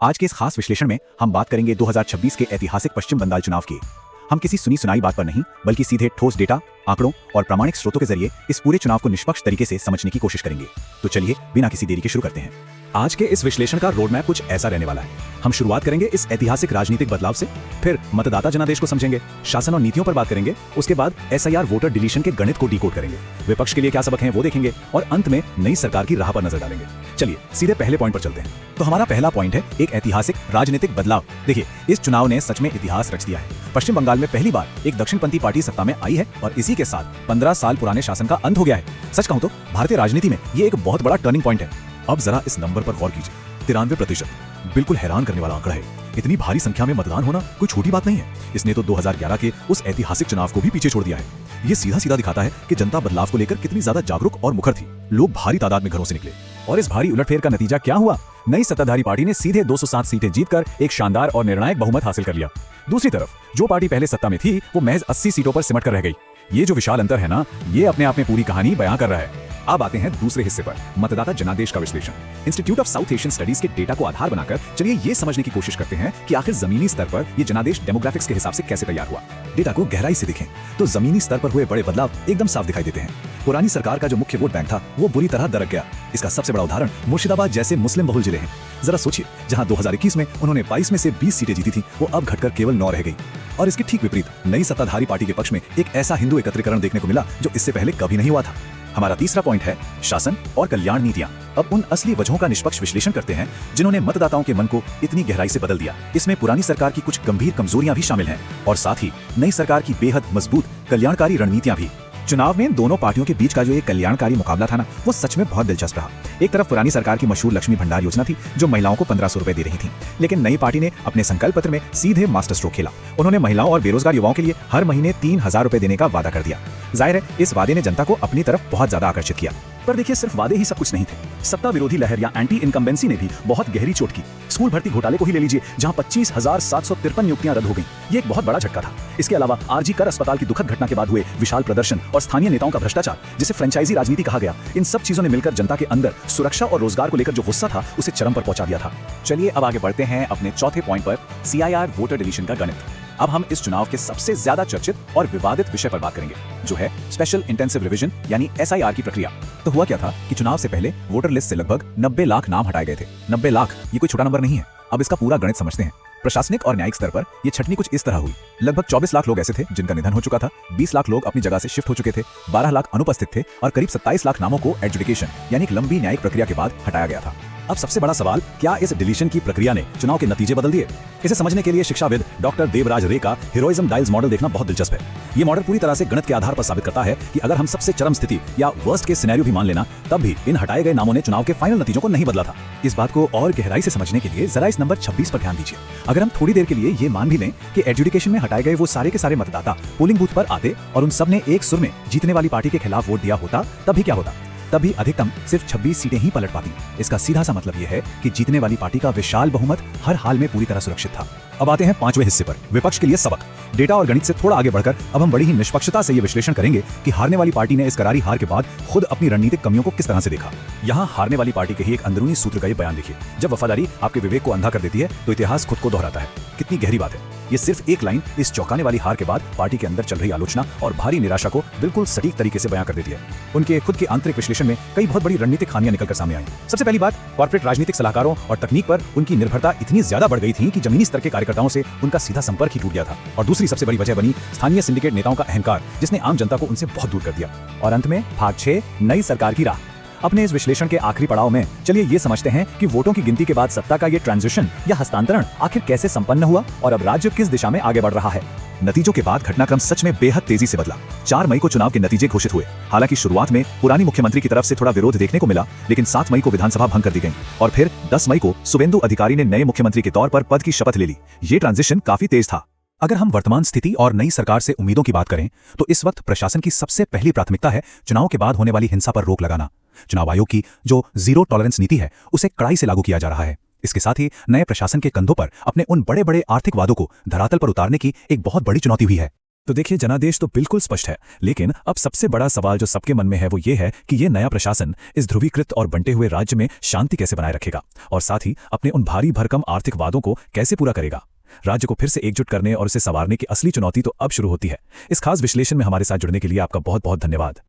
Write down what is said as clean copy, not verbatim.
आज के इस खास विश्लेषण में हम बात करेंगे 2026 के ऐतिहासिक पश्चिम बंगाल चुनाव की। हम किसी सुनी सुनाई बात पर नहीं बल्कि सीधे ठोस डेटा, आंकड़ों और प्रामाणिक स्रोतों के जरिए इस पूरे चुनाव को निष्पक्ष तरीके से समझने की कोशिश करेंगे। तो चलिए बिना किसी देरी के शुरू करते हैं। आज के इस विश्लेषण का रोड मैप कुछ ऐसा रहने वाला है। हम शुरुआत करेंगे इस ऐतिहासिक राजनीतिक बदलाव से, फिर मतदाता जनादेश को समझेंगे, शासन और नीतियों पर बात करेंगे, उसके बाद SIR वोटर डिलीशन के गणित को डिकोड करेंगे, विपक्ष के लिए क्या सबक हैं वो देखेंगे और अंत में नई सरकार की राह पर नजर डालेंगे। चलिए सीधे पहले पॉइंट पर चलते हैं। तो हमारा पहला पॉइंट है एक ऐतिहासिक राजनीतिक बदलाव। देखिए, इस चुनाव ने सच में इतिहास रच दिया है। पश्चिम बंगाल में पहली बार एक दक्षिणपंथी पार्टी सत्ता में आई है और इसी के साथ 15 साल पुराने शासन का अंत हो गया है। सच कहूं तो भारतीय राजनीति में ये एक बहुत बड़ा टर्निंग पॉइंट है। अब जरा इस नंबर पर गौर कीजिए, 93%। बिल्कुल हैरान करने वाला आंकड़ा है। इतनी भारी संख्या में मतदान होना कोई छोटी बात नहीं है। इसने तो 2011 के उस ऐतिहासिक चुनाव को भी पीछे छोड़ दिया है। ये सीधा सीधा दिखाता है कि जनता बदलाव को लेकर कितनी ज्यादा जागरूक और मुखर थी। लोग भारी तादाद में घरों से निकले और इस भारी उलटफेर का नतीजा क्या हुआ? नई सत्ताधारी पार्टी ने सीधे 207 सीटें जीतकर एक शानदार और निर्णायक बहुमत हासिल कर लिया। दूसरी तरफ जो पार्टी पहले सत्ता में थी वो महज 80 सीटों पर सिमट कर रह गई। ये जो विशाल अंतर है ना, ये अपने आप में पूरी कहानी बयां कर रहा है। अब आते हैं दूसरे हिस्से पर, मतदाता जनादेश का विश्लेषण। Institute of south Asian studies के डेटा को आधार बनाकर चलिए ये समझने की कोशिश करते हैं कि आखिर जमीनी स्तर पर ये जनादेश डेमोग्राफिक्स के हिसाब से कैसे तैयार हुआ। डेटा को गहराई से देखें तो जमीनी स्तर पर हुए बड़े बदलाव एकदम साफ दिखाई देते हैं। पुरानी सरकार का जो मुख्य वोट बैंक था वो बुरी तरह दरक गया। इसका सबसे बड़ा उदाहरण मुर्शिदाबाद जैसे मुस्लिम बहुल जिले हैं। जरा सोचिए, जहां 2021 में उन्होंने 22 में से 20 सीटें जीती थी, वो अब घटकर केवल 9 रह गई। और इसके ठीक विपरीत नई सत्ताधारी पार्टी के पक्ष में एक ऐसा हिंदू एकत्रीकरण देखने को मिला जो इससे पहले कभी नहीं हुआ था। हमारा तीसरा पॉइंट है शासन और कल्याण नीतियां। अब उन असली वजहों का निष्पक्ष विश्लेषण करते हैं जिन्होंने मतदाताओं के मन को इतनी गहराई से बदल दिया। इसमें पुरानी सरकार की कुछ गंभीर कमजोरियां भी शामिल हैं और साथ ही नई सरकार की बेहद मजबूत कल्याणकारी रणनीतियां भी। चुनाव में दोनों पार्टियों के बीच का जो एक कल्याणकारी मुकाबला था ना, वो सच में बहुत दिलचस्प रहा। एक तरफ पुरानी सरकार की मशहूर लक्ष्मी भंडार योजना थी जो महिलाओं को 1500 रुपए दे रही थी, लेकिन नई पार्टी ने अपने संकल्प पत्र में सीधे मास्टर स्ट्रोक खेला। उन्होंने महिलाओं और बेरोजगार युवाओं के लिए हर महीने 3000 रुपए देने का वादा कर दिया। जाहिर है इस वादे ने जनता को अपनी तरफ बहुत ज्यादा आकर्षित किया। पर देखिए, सिर्फ वादे ही सब कुछ नहीं थे। सत्ता विरोधी लहर या एंटी इनकम्बेंसी ने भी बहुत गहरी चोट की। स्कूल भर्ती घोटाले को ही ले लीजिए, जहां 25,753 नियुक्तियां रद्द हो गईं। ये एक बहुत बड़ा झटका था। इसके अलावा RG कर अस्पताल की दुखद घटना के बाद हुए विशाल प्रदर्शन और स्थानीय नेताओं का भ्रष्टाचार, जिसे फ्रेंचाइजी राजनीति कहा गया, इन सब चीजों ने मिलकर जनता के अंदर सुरक्षा और रोजगार को लेकर जो गुस्सा था उसे चरम पर पहुंचा दिया था। चलिए अब आगे बढ़ते हैं अपने चौथे पॉइंट पर, CIR वोटर डिलीशन का गणित। अब हम इस चुनाव के सबसे ज्यादा चर्चित और विवादित विषय पर बात करेंगे, जो है स्पेशल इंटेंसिव रिवीजन यानी SIR की प्रक्रिया। तो हुआ क्या था कि चुनाव से पहले वोटर लिस्ट से लगभग 90 लाख नाम हटाए गए थे। 90 लाख ये कोई छोटा नंबर नहीं है। अब इसका पूरा गणित समझते हैं। प्रशासनिक और न्यायिक स्तर पर यह छटनी कुछ इस तरह हुई। लगभग 24 लाख लोग ऐसे थे जिनका निधन हो चुका था, 20 लाख लोग अपनी जगह से शिफ्ट हो चुके थे, 12 लाख अनुपस्थित थे और करीब 27 लाख नामों को एडजुडिकेशन यानी एक लंबी न्यायिक प्रक्रिया के बाद हटाया गया था। अब सबसे बड़ा सवाल, क्या इस डिलीशन की प्रक्रिया ने चुनाव के नतीजे बदल दिए? इसे समझने के लिए शिक्षाविद डॉक्टर देवराज रे का हीरोइज्म डायल्स मॉडल देखना बहुत दिलचस्प है। ये मॉडल पूरी तरह से गणित के आधार पर साबित करता है कि अगर हम सबसे चरम स्थिति या वर्स्ट केस सिनेरियो भी मान लेना, तब भी इन हटाए गए नामों ने चुनाव के फाइनल नतीजों को नहीं बदला था। इस बात को और गहराई से समझने के लिए जरा इस नंबर 26 पर ध्यान दीजिए। अगर हम थोड़ी देर के लिए ये मान भी लें कि एडजुडिकेशन में हटाए गए वो सारे के सारे मतदाता पोलिंग बूथ पर आते और उन सब ने एक सुर में जीतने वाली पार्टी के खिलाफ वोट दिया होता, तब भी क्या होता? तब भी अधिकतम सिर्फ 26 सीटें ही पलट पाती। इसका सीधा सा मतलब यह है कि जीतने वाली पार्टी का विशाल बहुमत हर हाल में पूरी तरह सुरक्षित था। अब आते हैं पांचवें हिस्से पर, विपक्ष के लिए सबक। डेटा और गणित से थोड़ा आगे बढ़कर अब हम बड़ी ही निष्पक्षता से यह विश्लेषण करेंगे कि हारने वाली पार्टी ने इस करारी हार के बाद खुद अपनी रणनीतिक कमियों को किस तरह से देखा। यहाँ हारने वाली पार्टी के ही एक अंदरूनी सूत्र का ये बयान देखिए, जब वफादारी आपके विवेक को अंधा कर देती है तो इतिहास खुद को दोहराता है। कितनी गहरी बात है। ये सिर्फ एक लाइन इस चौंकाने वाली हार के बाद पार्टी के अंदर चल रही आलोचना और भारी निराशा को बिल्कुल सटीक तरीके से बयां कर देती है। उनके खुद के आंतरिक विश्लेषण में कई बहुत बड़ी रणनीतिक खामियां निकलकर सामने आई। सबसे पहली बात, कॉर्पोरेट राजनीतिक सलाहकारों और तकनीक पर उनकी निर्भरता इतनी ज्यादा बढ़ गई थी कि जमीनी स्तर के कार्यकर्ताओं से उनका सीधा संपर्क ही टूट गया था। और दूसरी सबसे बड़ी वजह बनी स्थानीय सिंडिकेट नेताओं का अहंकार, जिसने आम जनता को उनसे बहुत दूर कर दिया। और अंत में भाग 6, नई सरकार की राह। अपने इस विश्लेषण के आखिरी पड़ाव में चलिए ये समझते हैं कि वोटों की गिनती के बाद सत्ता का ये ट्रांजिशन या हस्तांतरण आखिर कैसे संपन्न हुआ और अब राज्य किस दिशा में आगे बढ़ रहा है। नतीजों के बाद घटनाक्रम सच में बेहद तेजी से बदला। 4 मई को चुनाव के नतीजे घोषित हुए। हालांकि शुरुआत में पुरानी मुख्यमंत्री की तरफ से थोड़ा विरोध देखने को मिला, लेकिन 7 मई को विधानसभा भंग कर दी गई और फिर 10 मई को शुवेंदु अधिकारी ने नए मुख्यमंत्री के तौर पर पद की शपथ ले ली। ये ट्रांजिशन काफी तेज था। अगर हम वर्तमान स्थिति और नई सरकार से उम्मीदों की बात करें तो इस वक्त प्रशासन की सबसे पहली प्राथमिकता है चुनाव के बाद होने वाली हिंसा पर रोक लगाना। चुनाव आयोग की जो जीरो टॉलरेंस नीति है उसे कड़ाई से लागू किया जा रहा है। इसके साथ ही नए प्रशासन के कंधों पर अपने उन बड़े बड़े आर्थिक वादों को धरातल पर उतारने की एक बहुत बड़ी चुनौती हुई है। तो देखिए, जनादेश तो बिल्कुल स्पष्ट है, लेकिन अब सबसे बड़ा सवाल जो सबके मन में है वो ये है कि ये नया प्रशासन इस ध्रुवीकृत और बंटे हुए राज्य में शांति कैसे बनाए रखेगा और साथ ही अपने उन भारी भरकम आर्थिक वादों को कैसे पूरा करेगा। राज्य को फिर से एकजुट करने और उसे संवारने की असली चुनौती तो अब शुरू होती है। इस खास विश्लेषण में हमारे साथ जुड़ने के लिए आपका बहुत बहुत धन्यवाद।